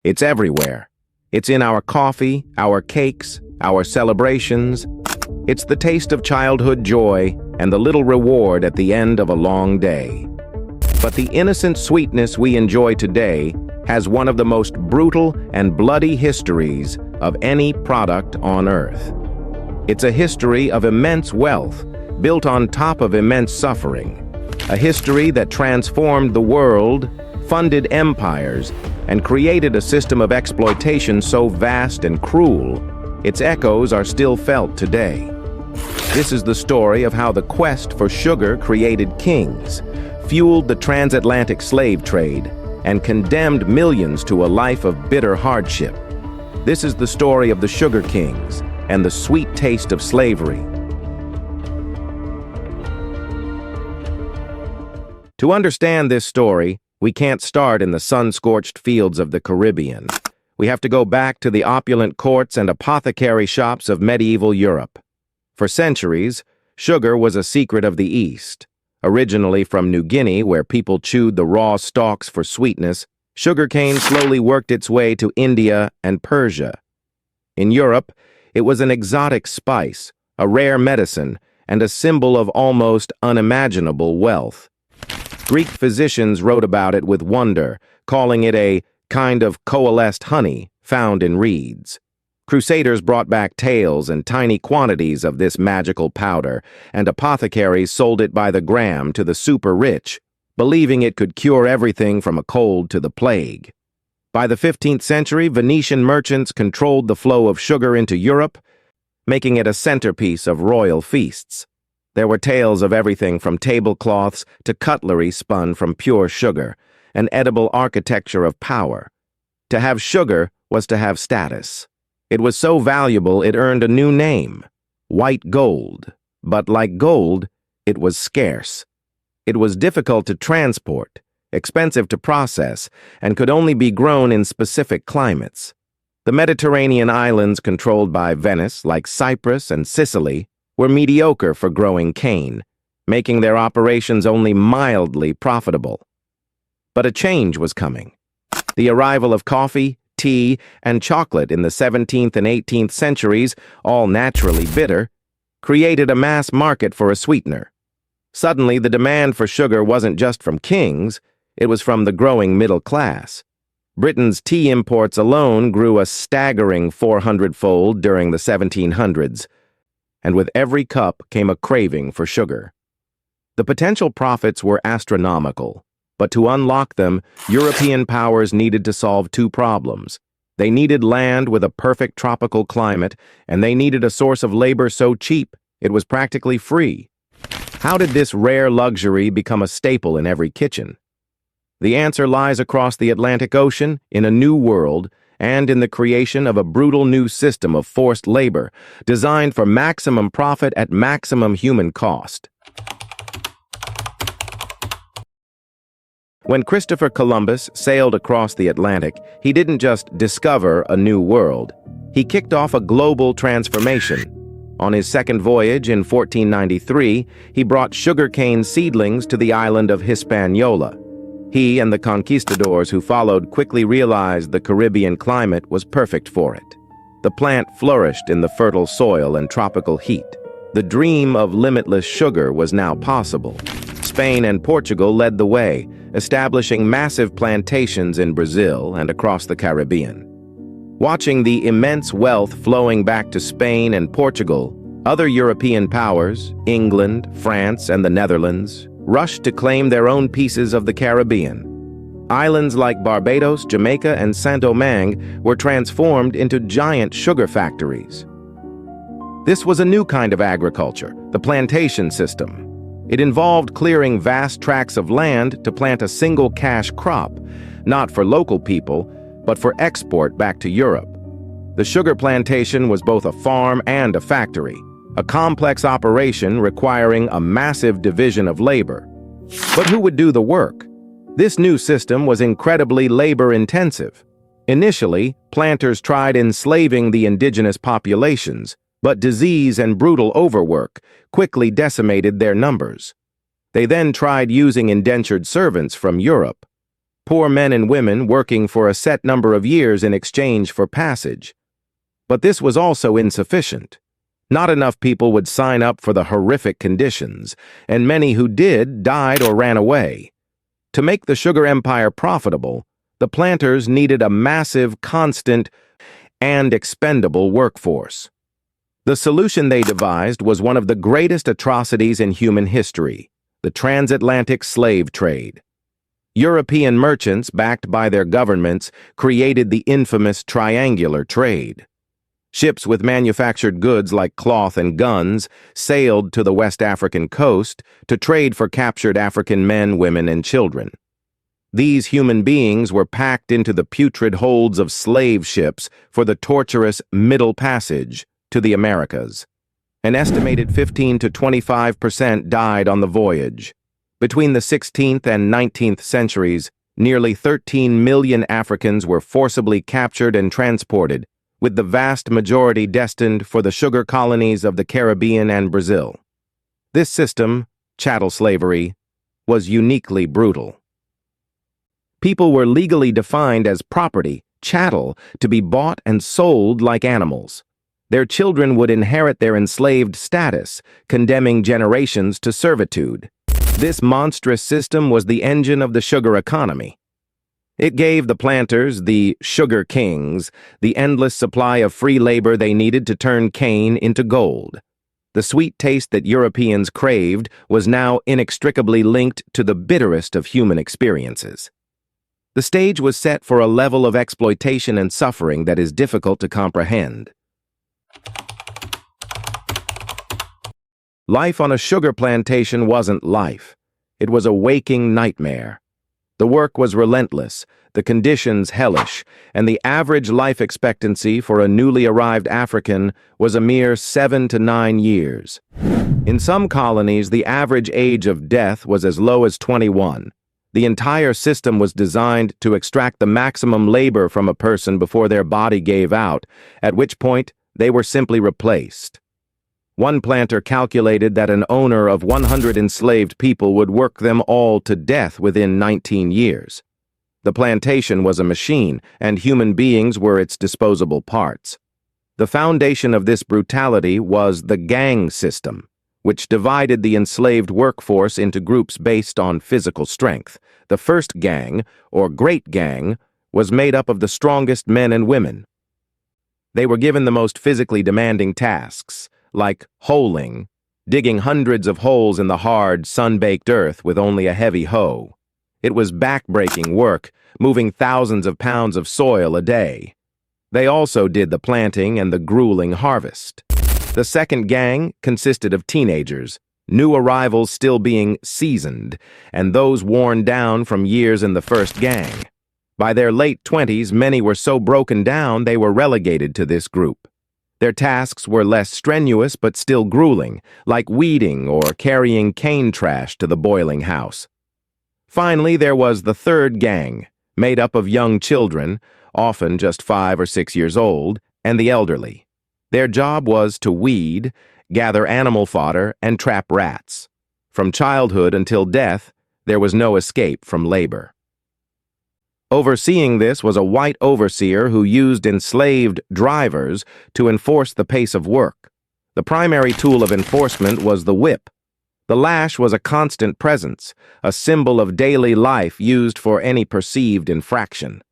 It's everywhere. It's in our coffee, our cakes, our celebrations. It's the taste of childhood joy and the little reward at the end of a long day. But the innocent sweetness we enjoy today has one of the most brutal and bloody histories of any product on Earth. It's a history of immense wealth, built on top of immense suffering. A history that transformed the world, funded empires, and created a system of exploitation so vast and cruel, its echoes are still felt today. This is the story of how the quest for sugar created kings, fueled the transatlantic slave trade, and condemned millions to a life of bitter hardship. This is the story of the sugar kings and the sweet taste of slavery. To understand this story, we can't start in the sun-scorched fields of the Caribbean. We have to go back to the opulent courts and apothecary shops of medieval Europe. For centuries, sugar was a secret of the East. Originally from New Guinea, where people chewed the raw stalks for sweetness, sugarcane slowly worked its way to India and Persia. In Europe, it was an exotic spice, a rare medicine, and a symbol of almost unimaginable wealth. Greek physicians wrote about it with wonder, calling it a kind of coalesced honey found in reeds. Crusaders brought back tales and tiny quantities of this magical powder, and apothecaries sold it by the gram to the super-rich, believing it could cure everything from a cold to the plague. By the 15th century, Venetian merchants controlled the flow of sugar into Europe, making it a centerpiece of royal feasts. There were tales of everything from tablecloths to cutlery spun from pure sugar, an edible architecture of power. To have sugar was to have status. It was so valuable it earned a new name, white gold. But like gold, it was scarce. It was difficult to transport, expensive to process, and could only be grown in specific climates. The Mediterranean islands controlled by Venice, like Cyprus and Sicily, were mediocre for growing cane, making their operations only mildly profitable. But a change was coming. The arrival of coffee, tea, and chocolate in the 17th and 18th centuries, all naturally bitter, created a mass market for a sweetener. Suddenly, the demand for sugar wasn't just from kings, it was from the growing middle class. Britain's tea imports alone grew a staggering 400-fold during the 1700s, and with every cup came a craving for sugar. The potential profits were astronomical, but to unlock them, European powers needed to solve two problems. They needed land with a perfect tropical climate, and they needed a source of labor so cheap it was practically free. How did this rare luxury become a staple in every kitchen? The answer lies across the Atlantic Ocean, in a new world, and in the creation of a brutal new system of forced labor, designed for maximum profit at maximum human cost. When Christopher Columbus sailed across the Atlantic, he didn't just discover a new world. He kicked off a global transformation. On his second voyage in 1493, he brought sugarcane seedlings to the island of Hispaniola. He and the conquistadors who followed quickly realized the Caribbean climate was perfect for it. The plant flourished in the fertile soil and tropical heat. The dream of limitless sugar was now possible. Spain and Portugal led the way, establishing massive plantations in Brazil and across the Caribbean. Watching the immense wealth flowing back to Spain and Portugal, other European powers, England, France, and the Netherlands, rushed to claim their own pieces of the Caribbean. Islands like Barbados, Jamaica, and Saint-Domingue were transformed into giant sugar factories. This was a new kind of agriculture, the plantation system. It involved clearing vast tracts of land to plant a single cash crop, not for local people, but for export back to Europe. The sugar plantation was both a farm and a factory, a complex operation requiring a massive division of labor. But who would do the work? This new system was incredibly labor-intensive. Initially, planters tried enslaving the indigenous populations, but disease and brutal overwork quickly decimated their numbers. They then tried using indentured servants from Europe. poor men and women working for a set number of years in exchange for passage. But this was also insufficient. Not enough people would sign up for the horrific conditions, and many who did died or ran away. To make the sugar empire profitable, the planters needed a massive, constant, and expendable workforce. The solution they devised was one of the greatest atrocities in human history: the transatlantic slave trade. European merchants, backed by their governments, created the infamous triangular trade. Ships with manufactured goods like cloth and guns sailed to the West African coast to trade for captured African men, women, and children. These human beings were packed into the putrid holds of slave ships for the torturous Middle Passage to the Americas. An estimated 15 to 25% died on the voyage. Between the 16th and 19th centuries, nearly 13 million Africans were forcibly captured and transported, with the vast majority destined for the sugar colonies of the Caribbean and Brazil. This system, chattel slavery, was uniquely brutal. People were legally defined as property, chattel, to be bought and sold like animals. Their children would inherit their enslaved status, condemning generations to servitude. This monstrous system was the engine of the sugar economy. It gave the planters, the sugar kings, the endless supply of free labor they needed to turn cane into gold. The sweet taste that Europeans craved was now inextricably linked to the bitterest of human experiences. The stage was set for a level of exploitation and suffering that is difficult to comprehend. Life on a sugar plantation wasn't life. It was a waking nightmare. The work was relentless, the conditions hellish, and the average life expectancy for a newly arrived African was a mere 7 to 9 years. In some colonies, the average age of death was as low as 21. The entire system was designed to extract the maximum labor from a person before their body gave out, at which point they were simply replaced. One planter calculated that an owner of 100 enslaved people would work them all to death within 19 years. The plantation was a machine, and human beings were its disposable parts. The foundation of this brutality was the gang system, which divided the enslaved workforce into groups based on physical strength. The first gang, or great gang, was made up of the strongest men and women. They were given the most physically demanding tasks, like holing, digging hundreds of holes in the hard, sun-baked earth with only a heavy hoe. It was back-breaking work, moving thousands of pounds of soil a day. They also did the planting and the grueling harvest. The second gang consisted of teenagers, new arrivals still being seasoned, and those worn down from years in the first gang. By their late 20s, many were so broken down they were relegated to this group. Their tasks were less strenuous but still grueling, like weeding or carrying cane trash to the boiling house. Finally, there was the third gang, made up of young children, often just 5 or 6 years old, and the elderly. Their job was to weed, gather animal fodder, and trap rats. From childhood until death, there was no escape from labor. Overseeing this was a white overseer who used enslaved drivers to enforce the pace of work. The primary tool of enforcement was the whip. The lash was a constant presence, a symbol of daily life used for any perceived infraction.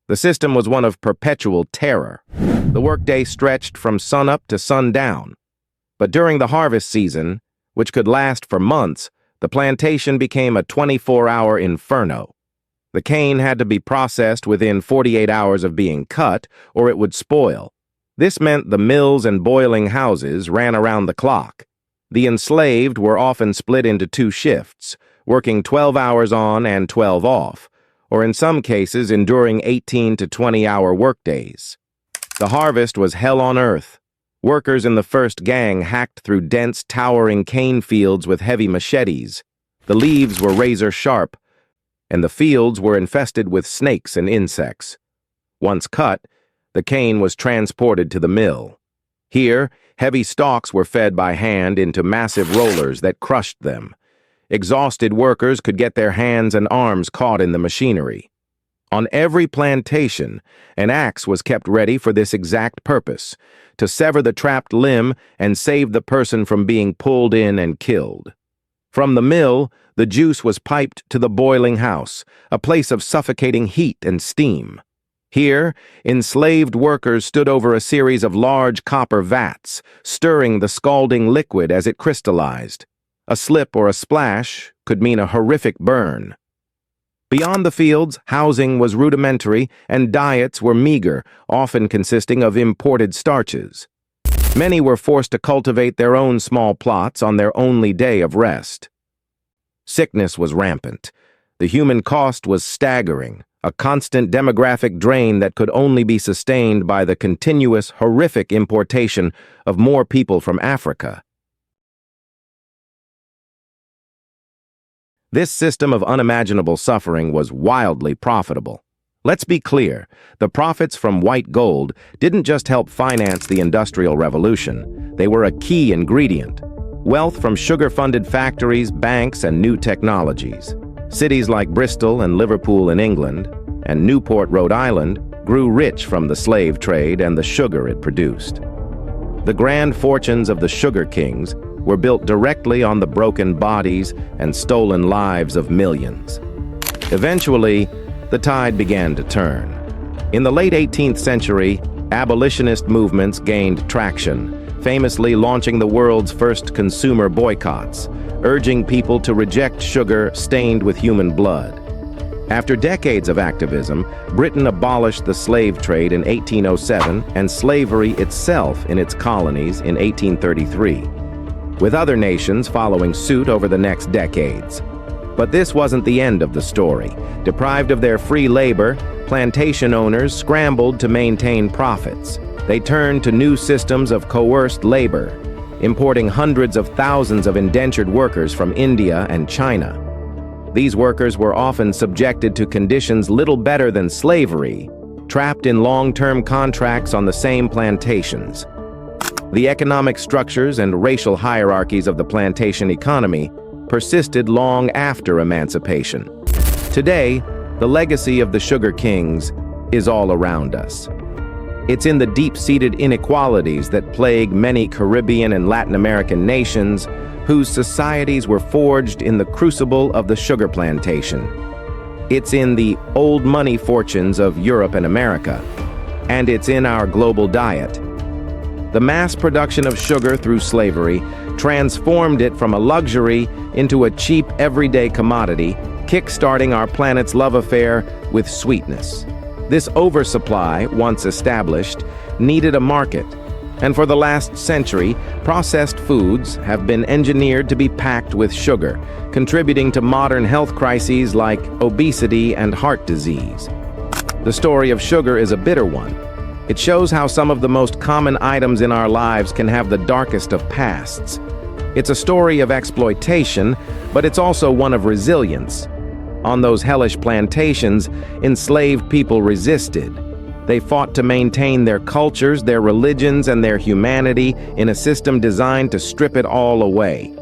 The system was one of perpetual terror. The workday stretched from sunup to sundown. But during the harvest season, which could last for months, the plantation became a 24-hour inferno. The cane had to be processed within 48 hours of being cut, or it would spoil. This meant the mills and boiling houses ran around the clock. The enslaved were often split into 2 shifts, working 12 hours on and 12 off, or in some cases enduring 18 to 20-hour workdays. The harvest was hell on earth. Workers in the first gang hacked through dense, towering cane fields with heavy machetes. The leaves were razor sharp, and the fields were infested with snakes and insects. Once cut, the cane was transported to the mill. Here, heavy stalks were fed by hand into massive rollers that crushed them. Exhausted workers could get their hands and arms caught in the machinery. On every plantation, an axe was kept ready for this exact purpose, to sever the trapped limb and save the person from being pulled in and killed. From the mill, the juice was piped to the boiling house, a place of suffocating heat and steam. Here, enslaved workers stood over a series of large copper vats, stirring the scalding liquid as it crystallized. A slip or a splash could mean a horrific burn. Beyond the fields, housing was rudimentary and diets were meager, often consisting of imported starches. Many were forced to cultivate their own small plots on their only day of rest. Sickness was rampant. The human cost was staggering, a constant demographic drain that could only be sustained by the continuous, horrific importation of more people from Africa. This system of unimaginable suffering was wildly profitable. Let's be clear, the profits from white gold didn't just help finance the Industrial Revolution. They were a key ingredient. Wealth from sugar-funded factories, banks, and new technologies. Cities like Bristol and Liverpool in England, and Newport, Rhode Island, grew rich from the slave trade and the sugar it produced. The grand fortunes of the sugar kings were built directly on the broken bodies and stolen lives of millions. Eventually, the tide began to turn. In the late 18th century, abolitionist movements gained traction, famously launching the world's first consumer boycotts, urging people to reject sugar stained with human blood. After decades of activism, Britain abolished the slave trade in 1807 and slavery itself in its colonies in 1833, with other nations following suit over the next decades. But this wasn't the end of the story. Deprived of their free labor, plantation owners scrambled to maintain profits. They turned to new systems of coerced labor, importing hundreds of thousands of indentured workers from India and China. These workers were often subjected to conditions little better than slavery, trapped in long-term contracts on the same plantations. The economic structures and racial hierarchies of the plantation economy persisted long after emancipation. Today, the legacy of the sugar kings is all around us. It's in the deep-seated inequalities that plague many Caribbean and Latin American nations whose societies were forged in the crucible of the sugar plantation. It's in the old money fortunes of Europe and America, and it's in our global diet. The mass production of sugar through slavery transformed it from a luxury into a cheap everyday commodity, kick-starting our planet's love affair with sweetness. This oversupply, once established, needed a market, and for the last century, processed foods have been engineered to be packed with sugar, contributing to modern health crises like obesity and heart disease. The story of sugar is a bitter one. It shows how some of the most common items in our lives can have the darkest of pasts. It's a story of exploitation, but it's also one of resilience. On those hellish plantations, enslaved people resisted. They fought to maintain their cultures, their religions, and their humanity in a system designed to strip it all away.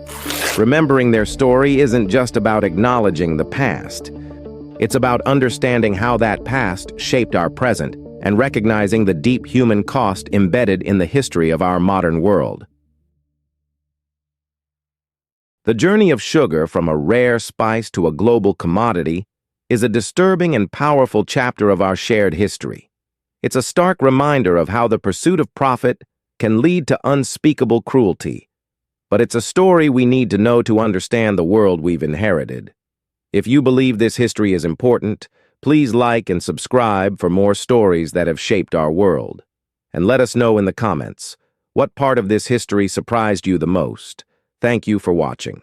Remembering their story isn't just about acknowledging the past. It's about understanding how that past shaped our present and recognizing the deep human cost embedded in the history of our modern world. The journey of sugar from a rare spice to a global commodity is a disturbing and powerful chapter of our shared history. It's a stark reminder of how the pursuit of profit can lead to unspeakable cruelty. But it's a story we need to know to understand the world we've inherited. If you believe this history is important, please like and subscribe for more stories that have shaped our world. And let us know in the comments, what part of this history surprised you the most? Thank you for watching.